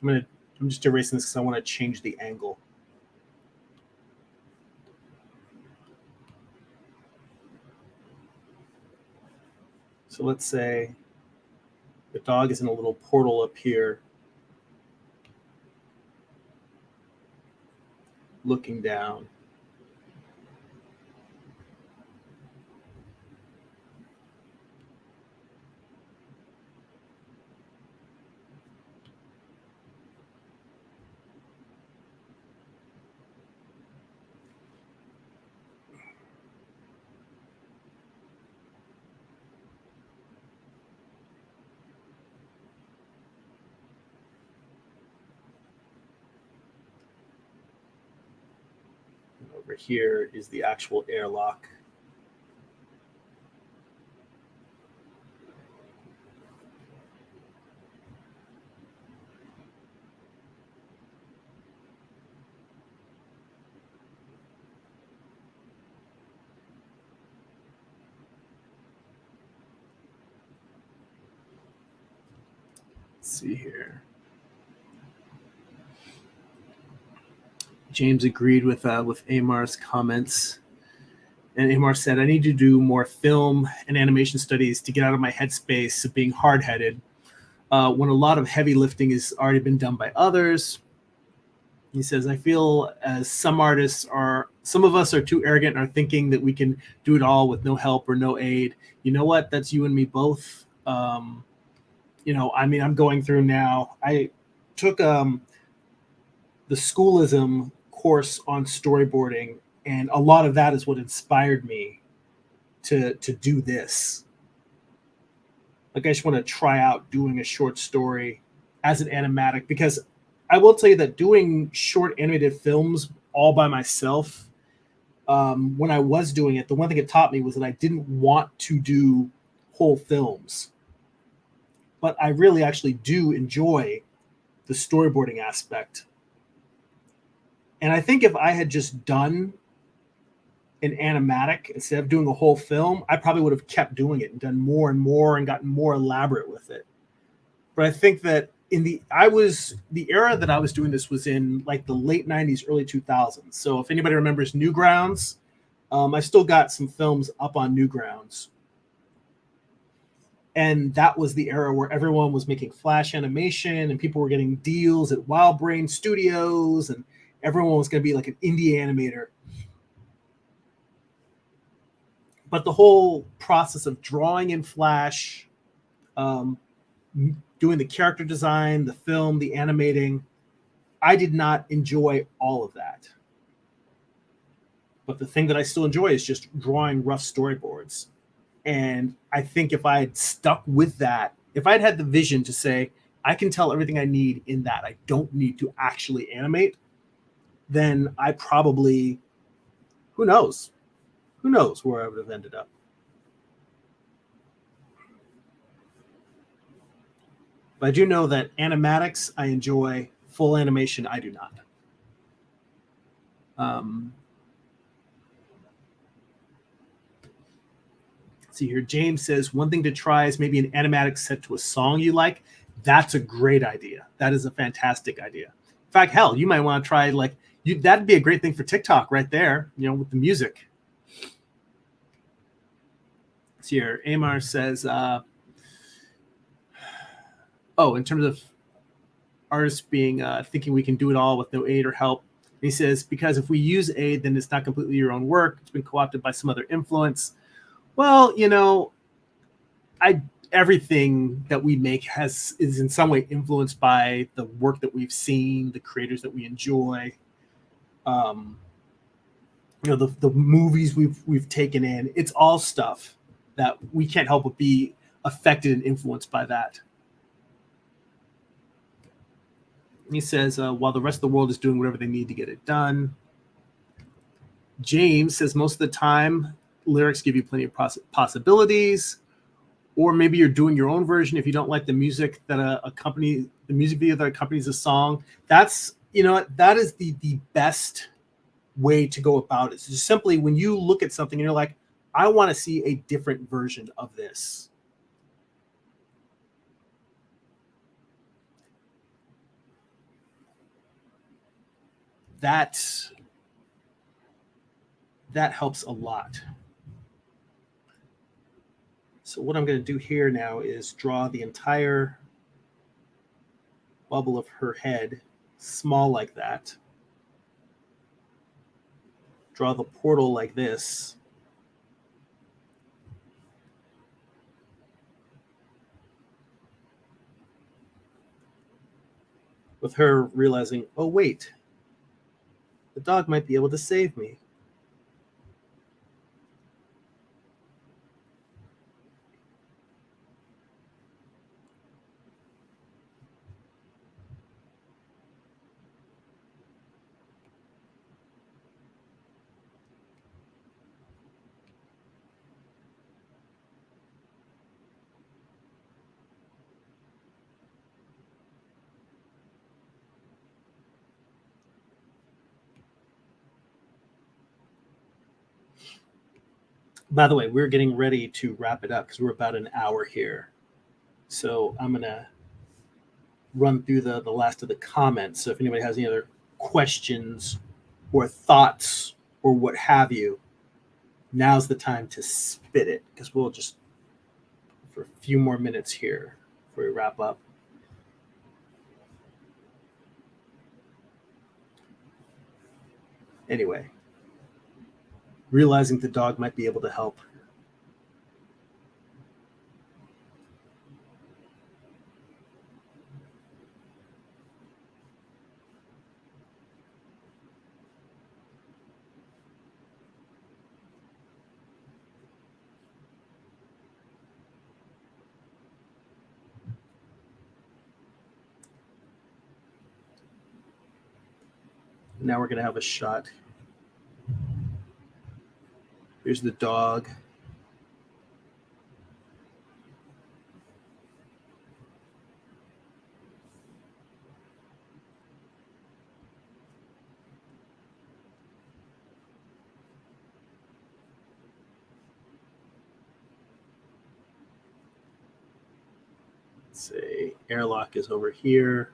I'm just erasing this because I want to change the angle. So let's say the dog is in a little portal up here, looking down. Over here is the actual airlock. Let's see here. James agreed with Amar's comments. And Amar said, I need to do more film and animation studies to get out of my headspace of being hard-headed when a lot of heavy lifting has already been done by others. He says, I feel as some of us are too arrogant and are thinking that we can do it all with no help or no aid. You know what? That's you and me both. I'm going through now. I took the schoolism course on storyboarding, and a lot of that is what inspired me to do this. Like, I just want to try out doing a short story as an animatic, because I will tell you that doing short animated films all by myself, when I was doing it, the one thing it taught me was that I didn't want to do whole films. But I really actually do enjoy the storyboarding aspect. And I think if I had just done an animatic instead of doing a whole film, I probably would have kept doing it and done more and more and gotten more elaborate with it. But I think that the era that I was doing this was in like the late 90s, early 2000s. So if anybody remembers Newgrounds, I still got some films up on Newgrounds. And that was the era where everyone was making flash animation and people were getting deals at Wild Brain Studios and everyone was going to be like an indie animator. But the whole process of drawing in flash, doing the character design, the film, the animating, I did not enjoy all of that. But the thing that I still enjoy is just drawing rough storyboards. And I think if I had stuck with that, if I'd had the vision to say, I can tell everything I need in that, I don't need to actually animate, then I probably, who knows? Who knows where I would have ended up. But I do know that animatics I enjoy, full animation I do not. See here, James says one thing to try is maybe an animatic set to a song you like. That's a great idea. That is a fantastic idea. In fact, hell, you might want to try like you. That'd be a great thing for TikTok right there. You know, with the music. See here, Amar says, "Oh, in terms of artists being thinking we can do it all with no aid or help." He says because if we use aid, then it's not completely your own work. It's been co-opted by some other influence. Well, you know, everything that we make is in some way influenced by the work that we've seen, the creators that we enjoy, you know, the movies we've taken in. It's all stuff that we can't help but be affected and influenced by that. He says, while the rest of the world is doing whatever they need to get it done. James says most of the time lyrics give you plenty of possibilities, or maybe you're doing your own version if you don't like the music that the music video that accompanies a song. That's, you know, that is the best way to go about it. So just simply when you look at something and you're like, I want to see a different version of this. That helps a lot. So what I'm going to do here now is draw the entire bubble of her head, small like that. Draw the portal like this. With her realizing, oh wait, the dog might be able to save me. By the way, we're getting ready to wrap it up because we're about an hour here. So I'm going to run through the last of the comments. So if anybody has any other questions or thoughts or what have you, now's the time to spit it because we'll just for a few more minutes here before we wrap up. Anyway, realizing the dog might be able to help. Now we're going to have a shot. Here's the dog. Let's see, airlock is over here.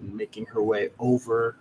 Making her way over.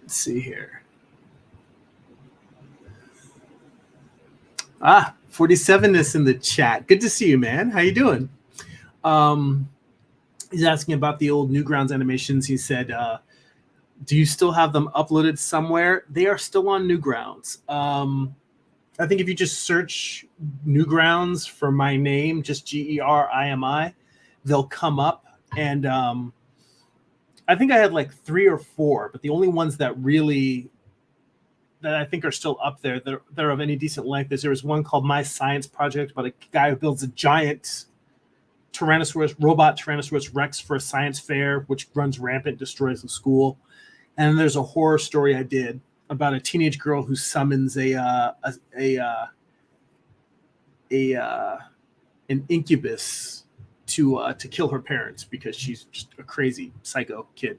Let's see here. 47 is in the chat. Good to see you, man. How you doing? He's asking about the old Newgrounds animations. He said, do you still have them uploaded somewhere? They are still on Newgrounds. I think if you just search Newgrounds for my name, just GERIMI, they'll come up. And I think I had like 3 or 4, but the only ones that I think are still up there that are of any decent length is there was one called My Science Project about a guy who builds a giant robot Tyrannosaurus Rex for a science fair, which runs rampant, destroys the school. And then there's a horror story I did about a teenage girl who summons an incubus to kill her parents because she's just a crazy psycho kid.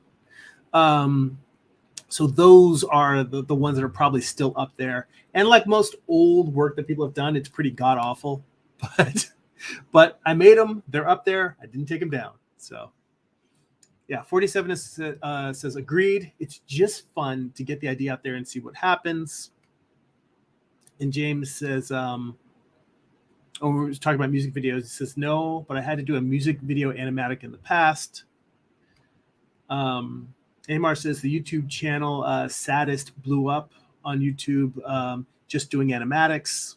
So those are the ones that are probably still up there. And like most old work that people have done, it's pretty god awful. But I made them. They're up there. I didn't take them down. So yeah, 47 says agreed. It's just fun to get the idea out there and see what happens. And James says, we were talking about music videos. He says, no, but I had to do a music video animatic in the past. Amar says the YouTube channel Saddest blew up on YouTube just doing animatics.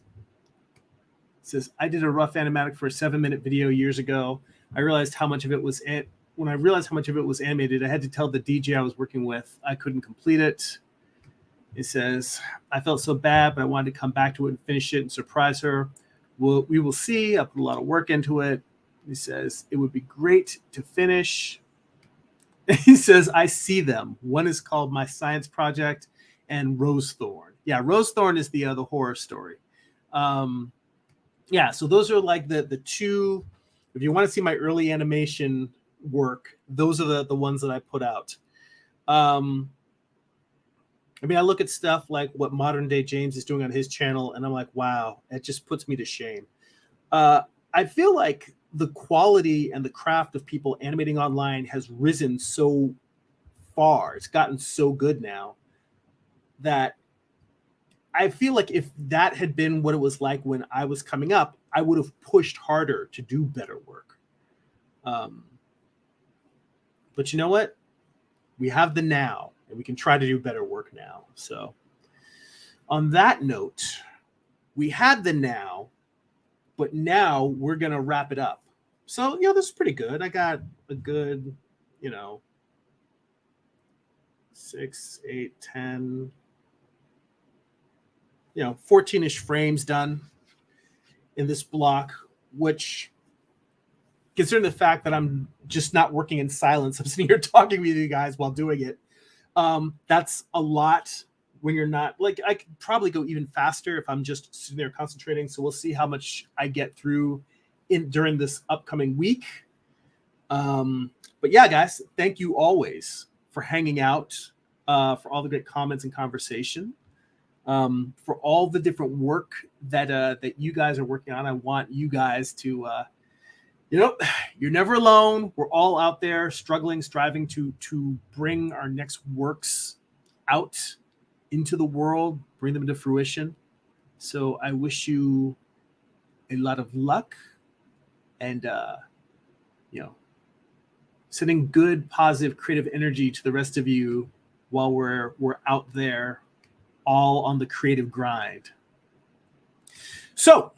Says, I did a rough animatic for a 7-minute video years ago. When I realized how much of it was animated, I had to tell the DJ I was working with I couldn't complete it. It says, I felt so bad, but I wanted to come back to it and finish it and surprise her. We will see. I put a lot of work into it. He says, it would be great to finish. He says, I see them. One is called My Science Project and Rosethorn. Yeah, Rosethorn is the horror story. Yeah, so those are like the 2. If you want to see my early animation work, those are the ones that I put out. I mean, I look at stuff like what modern day James is doing on his channel, and I'm like, wow, it just puts me to shame. I feel like the quality and the craft of people animating online has risen so far. It's gotten so good now that I feel like if that had been what it was like when I was coming up, I would have pushed harder to do better work. But you know what? We have the now, and we can try to do better work now. So on that note, we had the now, but now we're going to wrap it up. So, this is pretty good. I got a good, 6, 8, 10, 14-ish frames done in this block, which, considering the fact that I'm just not working in silence, I'm sitting here talking with you guys while doing it. That's a lot when you're not, like, I could probably go even faster if I'm just sitting there concentrating. So we'll see how much I get through during this upcoming week. But yeah, guys, thank you always for hanging out, for all the great comments and conversation, for all the different work that you guys are working on. I want you guys to, you're never alone. We're all out there struggling, striving to bring our next works out into the world, bring them into fruition. So I wish you a lot of luck and, sending good, positive, creative energy to the rest of you while we're out there all on the creative grind. So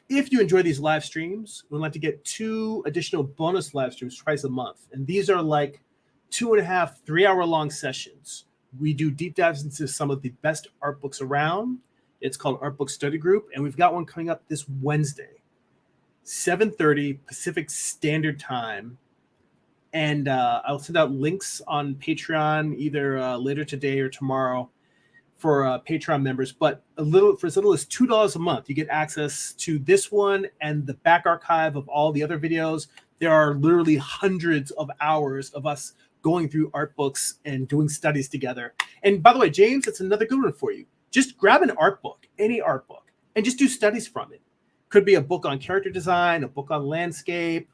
if you enjoy these live streams, we'd like to get 2 additional bonus live streams twice a month. And these are like 2.5, 3-hour long sessions. We do deep dives into some of the best art books around. It's called Art Book Study Group. And we've got one coming up this Wednesday, 7:30 Pacific Standard Time. And I'll send out links on Patreon either later today or tomorrow for Patreon members. But for as little as $2 a month, you get access to this one and the back archive of all the other videos. There are literally hundreds of hours of us going through art books and doing studies together. And by the way, James, that's another good one for you. Just grab an art book, any art book, and just do studies from it. Could be a book on character design, a book on landscape,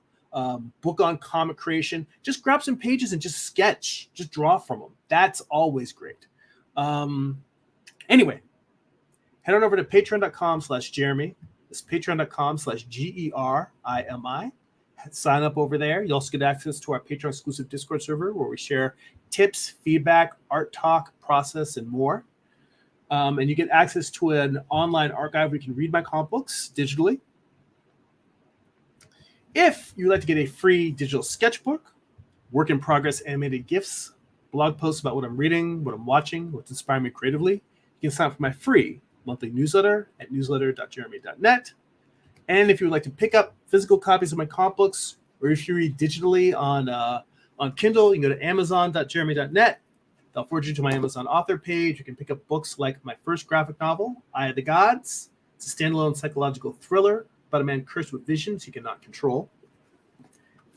book on comic creation. Just grab some pages and just sketch, just draw from them. That's always great. Anyway, head on over to patreon.com/Jeremy. It's patreon.com/GERIMI. Sign up over there. You also get access to our Patreon exclusive Discord server where we share tips, feedback, art talk, process, and more. And you get access to an online archive where you can read my comic books digitally. If you'd like to get a free digital sketchbook, work in progress animated GIFs, blog posts about what I'm reading, what I'm watching, what's inspiring me creatively, you can sign up for my free monthly newsletter at newsletter.jeremy.net. And if you would like to pick up physical copies of my comic books, or if you read digitally on Kindle, you can go to amazon.jeremy.net. They'll forward you to my Amazon author page. You can pick up books like my first graphic novel, Eye of the Gods. It's a standalone psychological thriller about a man cursed with visions he cannot control.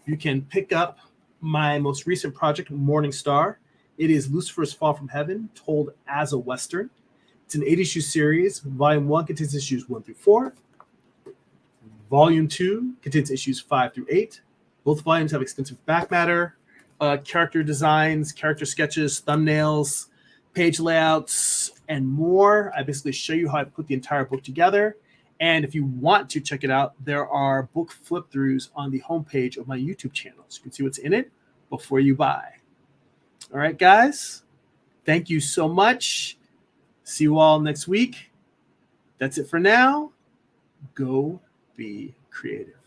You can pick up my most recent project, Morning Star. It is Lucifer's Fall from Heaven, told as a Western. It's an 8-issue series. Volume 1 contains issues 1 through 4. Volume 2 contains issues 5 through 8. Both volumes have extensive back matter, character designs, character sketches, thumbnails, page layouts, and more. I basically show you how I put the entire book together. And if you want to check it out, there are book flip-throughs on the homepage of my YouTube channel. So you can see what's in it before you buy. All right, guys. Thank you so much. See you all next week. That's it for now. Go be creative.